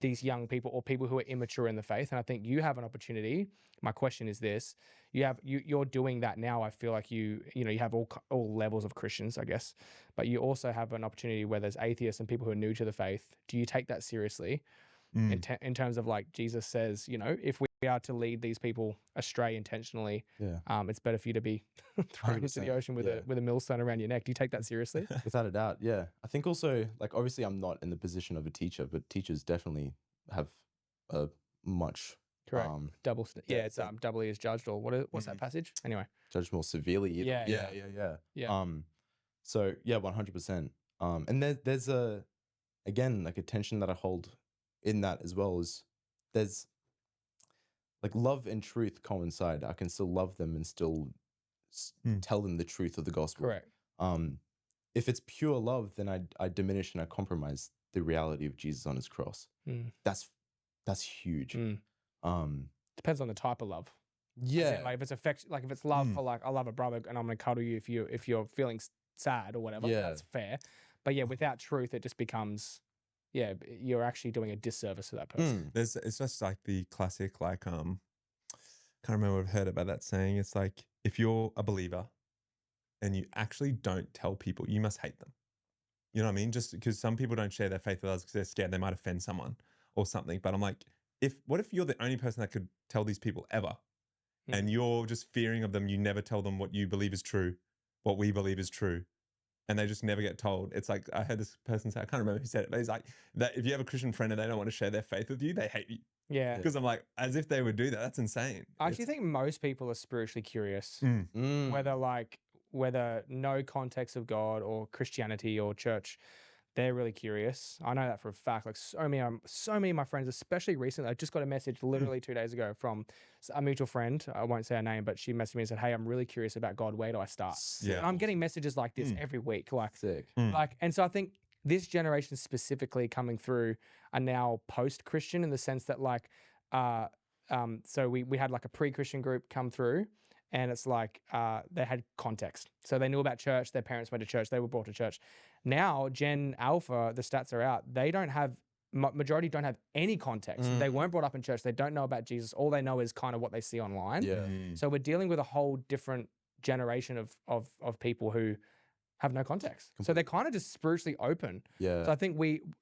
these young people or people who are immature in the faith. And I think you have an opportunity. My question is this: you're doing that now. I feel like you have all levels of Christians, I guess, but you also have an opportunity where there's atheists and people who are new to the faith. Do you take that seriously in terms of like Jesus says, if we are to lead these people astray intentionally, it's better for you to be thrown into the ocean with a millstone around your neck. Do you take that seriously? Without a doubt, yeah. I think also, like, obviously I'm not in the position of a teacher, but teachers definitely have a much correct double doubly is judged, or what's that passage anyway? Judged more severely. Yeah. So yeah, 100%. And there's again like a tension that I hold in that as well, is there's like love and truth coincide. I can still love them and still tell them the truth of the gospel. Correct. If it's pure love, then I diminish and I compromise the reality of Jesus on his cross. That's huge. Depends on the type of love. Yeah. Like if it's affection, like if it's love for like I love a brother and I'm gonna cuddle you if you're feeling sad or whatever. Yeah. That's fair. But yeah, without truth, it just becomes you're actually doing a disservice to that person. It's just like the classic, like can't remember if I've heard about that saying. It's like if you're a believer and you actually don't tell people, you must hate them. You know what I mean? Just because some people don't share their faith with others because they're scared they might offend someone or something. But I'm like, what if you're the only person that could tell these people ever, and you're just fearing of them? You never tell them what you believe is true, what we believe is true, and they just never get told. It's like, I heard this person say, I can't remember who said it, but he's like, that if you have a Christian friend and they don't want to share their faith with you, they hate you. Yeah. Because I'm like, as if they would do that. That's insane. I actually think most people are spiritually curious, whether no context of God or Christianity or church, they're really curious. I know that for a fact. Like so many of my friends, especially recently, I just got a message literally 2 days ago from a mutual friend. I won't say her name, but she messaged me and said, "Hey, I'm really curious about God. Where do I start?" Yeah. And I'm getting messages like this every week. Like, sick. And so I think this generation specifically coming through are now post-Christian in the sense that like, so we had like a pre-Christian group come through. And it's like they had context. So they knew about church. Their parents went to church. They were brought to church. Now, Gen Alpha, the stats are out. They don't have, majority don't have any context. They weren't brought up in church. They don't know about Jesus. All they know is kind of what they see online. Yeah. So we're dealing with a whole different generation of people who have no context. So they're kind of just spiritually open. Yeah. So I think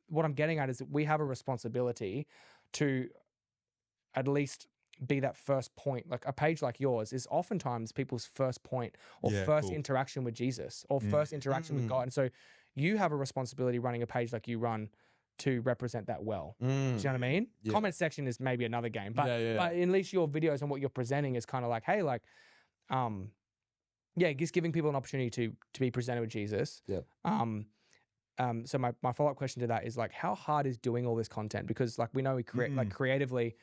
what I'm getting at is that we have a responsibility to at least be that first point. Like a page like yours is oftentimes people's first point or first interaction with Jesus or first interaction with God. And so you have a responsibility running a page like you run to represent that well. Do you know what I mean? Yeah. Comment section is maybe another game, but but at least your videos and what you're presenting is kind of like, hey, like, just giving people an opportunity to be presented with Jesus. Yeah. So my follow-up question to that is like, how hard is doing all this content? Because like we know we create like creatively,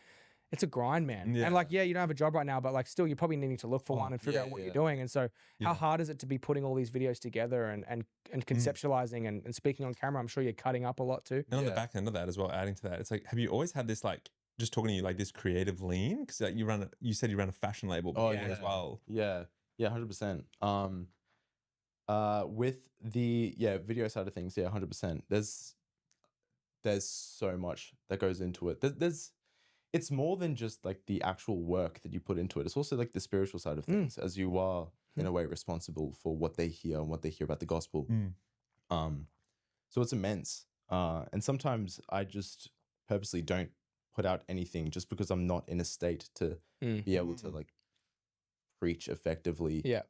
it's a grind, man. Yeah. And like, you don't have a job right now, but like still you're probably needing to look for one and figure out what you're doing. And so how hard is it to be putting all these videos together and conceptualizing and speaking on camera? I'm sure you're cutting up a lot too. And on the back end of that as well, adding to that, it's like, have you always had this, like, just talking to you, like this creative lean? Because like you said you run a fashion label as well. Yeah. Yeah, 100%. With the video side of things, 100%. There's so much that goes into it. It's more than just like the actual work that you put into it. It's also like the spiritual side of things, as you are in a way responsible for what they hear and what they hear about the gospel. So it's immense. And sometimes I just purposely don't put out anything just because I'm not in a state to be able to like preach effectively. Yeah.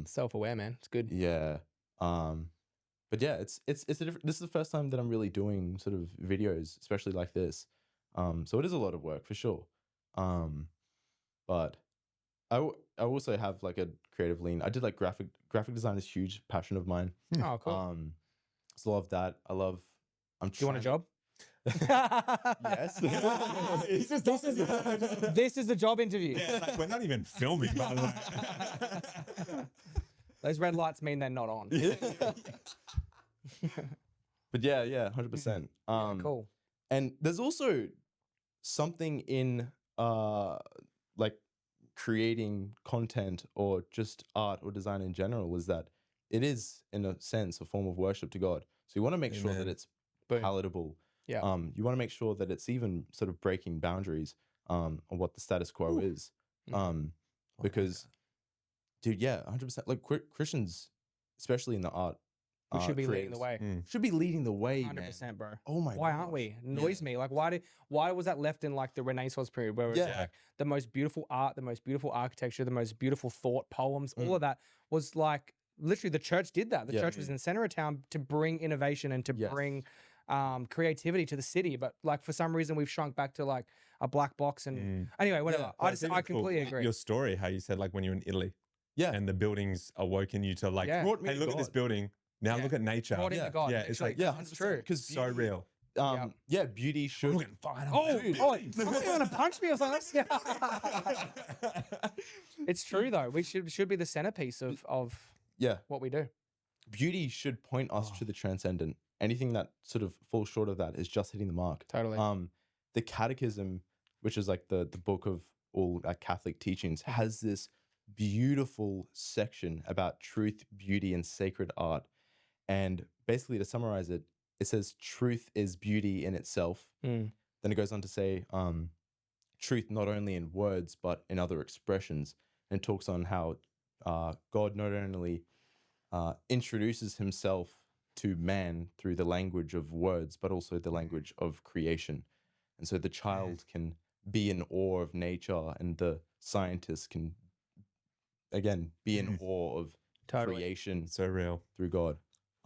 Self-aware, man. It's good. Yeah. But yeah, it's a different, this is the first time that I'm really doing sort of videos, especially like this. So it is a lot of work for sure. But I also have like a creative lean. I did like graphic design is a huge passion of mine. Oh, cool. So love that. Do you want a job? Yes. This is the job interview. Yeah, like, we're not even filming, by the way. Those red lights mean they're not on. But yeah, 100%. Cool. And there's also something in like creating content or just art or design in general, is that it is in a sense a form of worship to God. So you want to make sure that it's palatable. Yeah. You want to make sure that it's even sort of breaking boundaries on what the status quo is. Mhm. I like Because, dude, yeah, 100%. Like Christians, especially in the art, We should be leading the creatives, way. should be leading the way, man. 100%, bro. Oh my Why aren't gosh. we? It annoys me. Like, why was that left in like the Renaissance period where it's Yeah. like the most beautiful art, the most beautiful architecture, the most beautiful thought, poems, all Mm. of that was like literally the church did that. The Yeah. church was in the center of town to bring innovation and to Yes. bring creativity to the city. But like for some reason we've shrunk back to like a black box and anyway, whatever. Yeah. I That's just even I cool. completely agree. Your story, how you said like when you're in Italy Yeah. and the buildings awoken you to like, Yeah. Brought me hey, to look at this God. building. Now Yeah. look at nature. Brought into Yeah. God. Yeah, it's literally, like- Yeah, it's true. Because So real. yeah, beauty should. Look at fire. Oh, Dude. oh, you want to punch me or something? It's true though. We should be the centerpiece of Yeah, what we do. beauty should point us Oh. to the transcendent. Anything that sort of falls short of that is just hitting the mark. Totally. The Catechism, which is like the book of all Catholic teachings, has this beautiful section about truth, beauty, and sacred art. And basically, to summarize it, it says truth is beauty in itself. Mm. Then it goes on to say truth not only in words but in other expressions, and talks on how God not only introduces himself to man through the language of words, but also the language of creation. And so the child can be in awe of nature, and the scientist can, again, be in awe of Totally. creation So real. through God.